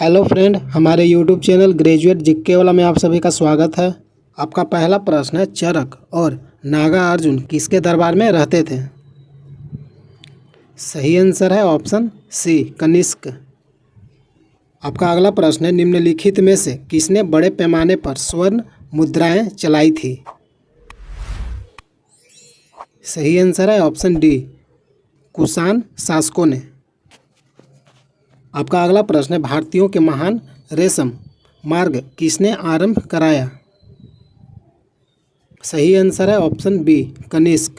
Hello friend, हमारे YouTube channel graduate GK वाला में आप सभी का स्वागत है। आपका पहला प्रश्न है, चरक और नागार्जुन किसके दरबार में रहते थे? सही आंसर है ऑप्शन सी, कनिष्क। आपका अगला प्रश्न है, निम्नलिखित में से किसने बड़े पैमाने पर स्वर्ण मुद्राएं चलाई थी? सही आंसर है ऑप्शन डी, कुषाण शासकों ने। आपका अगला प्रश्न है, भारतीयों के महान रेशम मार्ग किसने आरंभ कराया? सही आंसर है ऑप्शन बी, कनिष्क।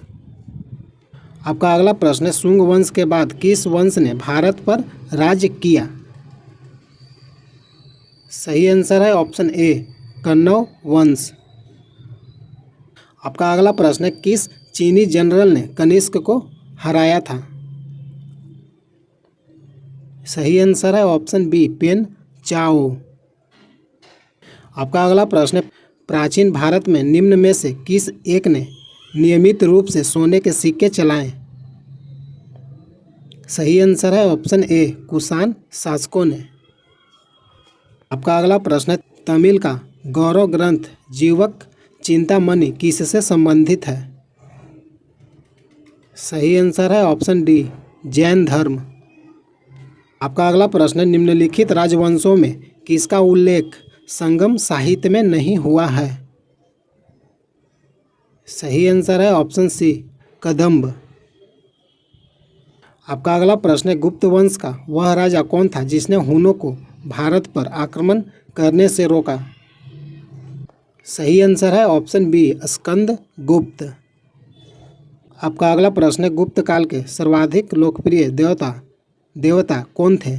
आपका अगला प्रश्न है, शुंग वंश के बाद किस वंश ने भारत पर राज्य किया? सही आंसर है ऑप्शन ए, कण्व वंश। आपका अगला प्रश्न है, किस चीनी जनरल ने कनिष्क को हराया था? सही आंसर है ऑप्शन बी, पेन चाओ। आपका अगला प्रश्न है, प्राचीन भारत में निम्न में से किस एक ने नियमित रूप से सोने के सिक्के चलाए? सही आंसर है ऑप्शन ए, कुषाण शासकों ने। आपका अगला प्रश्न है, तमिल का गौरव ग्रंथ जीवक चिंतामणि किससे संबंधित है? सही आंसर है ऑप्शन डी, जैन धर्म। आपका अगला प्रश्न है, निम्नलिखित राजवंशों में किसका उल्लेख संगम साहित्य में नहीं हुआ है? सही आंसर है ऑप्शन सी, कदंब। आपका अगला प्रश्न है, गुप्त वंश का वह राजा कौन था जिसने हुनों को भारत पर आक्रमण करने से रोका? सही आंसर है ऑप्शन बी, स्कंद गुप्त। आपका अगला प्रश्न है, गुप्त काल के सर्वाधिक लोकप्रिय देवता कौन थे?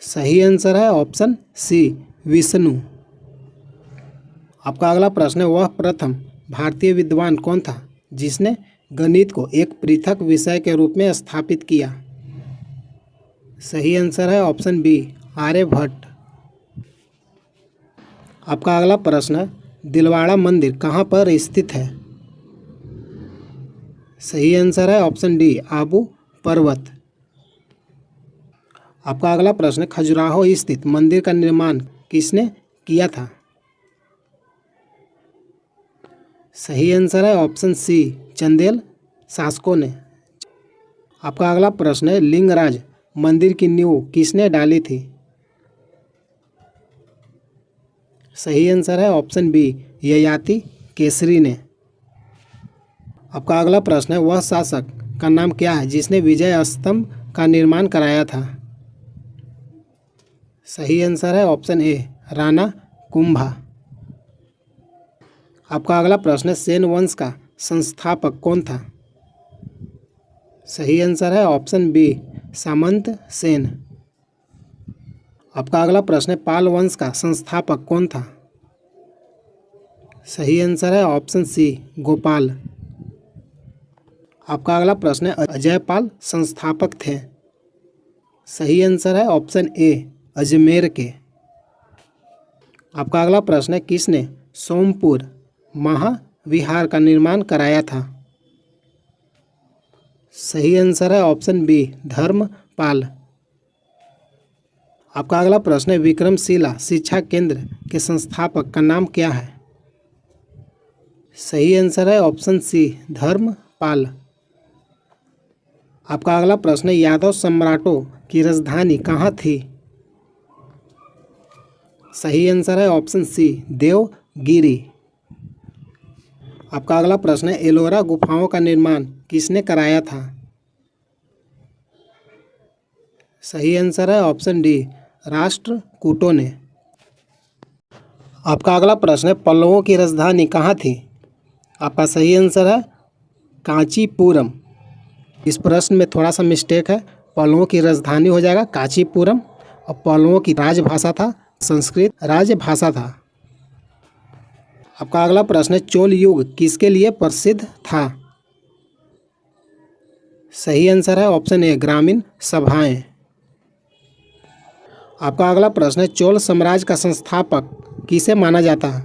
सही आंसर है ऑप्शन सी, विष्णु। आपका अगला प्रश्न है, वह प्रथम भारतीय विद्वान कौन था जिसने गणित को एक पृथक विषय के रूप में स्थापित किया? सही आंसर है ऑप्शन बी, आर्यभट्ट। आपका अगला प्रश्न है, दिलवाड़ा मंदिर कहाँ पर स्थित है? सही आंसर है ऑप्शन डी, आबू पर्वत। आपका अगला प्रश्न है, खजुराहो स्थित मंदिर का निर्माण किसने किया था? सही आंसर है ऑप्शन सी, चंदेल शासकों ने। आपका अगला प्रश्न है, लिंगराज मंदिर की नींव किसने डाली थी? सही आंसर है ऑप्शन बी, ययाति केसरी ने। आपका अगला प्रश्न है, वह शासक का नाम क्या है जिसने विजय स्तंभ का निर्माण कराया था? सही आंसर है ऑप्शन ए, राणा कुंभा। आपका अगला प्रश्न है, सेन वंश का संस्थापक कौन था? सही आंसर है ऑप्शन बी, सामंत सेन। आपका अगला प्रश्न है, पाल वंश का संस्थापक कौन था? सही आंसर है ऑप्शन सी, गोपाल। आपका अगला प्रश्न है, अजयपाल संस्थापक थे? सही आंसर है ऑप्शन ए, अजमेर के। आपका अगला प्रश्न है, किसने सोमपुर महाविहार का निर्माण कराया था? सही आंसर है ऑप्शन बी, धर्मपाल। आपका अगला प्रश्न है, विक्रमशिला शिक्षा केंद्र के संस्थापक का नाम क्या है? सही आंसर है ऑप्शन सी, धर्मपाल। आपका अगला प्रश्न है, यादव सम्राटों की राजधानी कहाँ थी? सही आंसर है ऑप्शन सी, देवगिरी। आपका अगला प्रश्न है, एलोरा गुफाओं का निर्माण किसने कराया था? सही आंसर है ऑप्शन डी, राष्ट्रकूटों ने। आपका अगला प्रश्न है, पल्लवों की राजधानी कहाँ थी? आपका सही आंसर है कांचीपुरम। इस प्रश्न में थोड़ा सा मिस्टेक है, पल्लवों की राजधानी हो जाएगा कांचीपुरम और पल्लवों की राजभाषा था संस्कृत राजभाषा था। आपका अगला प्रश्न है, चोल युग किसके लिए प्रसिद्ध था? सही आंसर है ऑप्शन ए, ग्रामीण सभाएं। आपका अगला प्रश्न है, चोल साम्राज्य का संस्थापक किसे माना जाता है?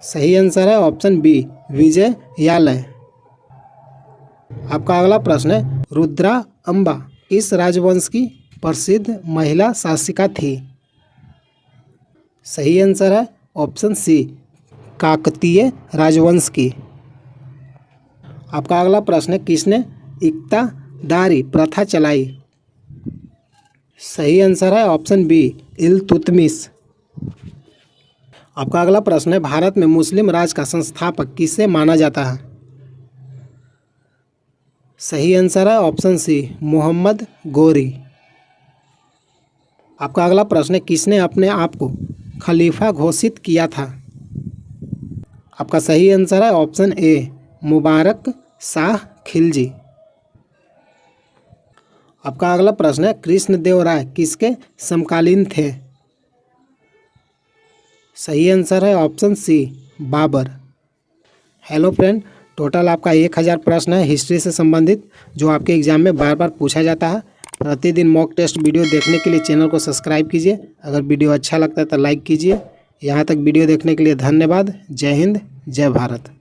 सही आंसर है ऑप्शन बी, विजयालय। आपका अगला प्रश्न है, रुद्रा अंबा किस राजवंश की प्रसिद्ध महिला शासिका थी? सही आंसर है ऑप्शन सी, काकतीय राजवंश की। आपका अगला प्रश्न है, किसने इक्तादारी प्रथा चलाई? सही आंसर है ऑप्शन बी, इल्तुतमिश। आपका अगला प्रश्न है, भारत में मुस्लिम राज का संस्थापक किसे माना जाता है? सही आंसर है ऑप्शन सी, मोहम्मद गोरी। आपका अगला प्रश्न है, किसने अपने आप को खलीफा घोषित किया था? आपका सही आंसर है ऑप्शन ए, मुबारक शाह खिलजी। आपका अगला प्रश्न है, कृष्णदेवराय किसके समकालीन थे? सही आंसर है option C, Babur. Hello friend, total आपका 1000 प्रश्न है हिस्ट्री से संबंधित, जो आपके एग्जाम में बार बार पूछा जाता है। प्रतिदिन मॉक टेस्ट वीडियो देखने के लिए चैनल को सब्सक्राइब कीजिए। अगर वीडियो अच्छा लगता है तो लाइक कीजिए। यहाँ तक वीडियो देखने के लिए धन्यवाद। जय हिंद, जय भारत।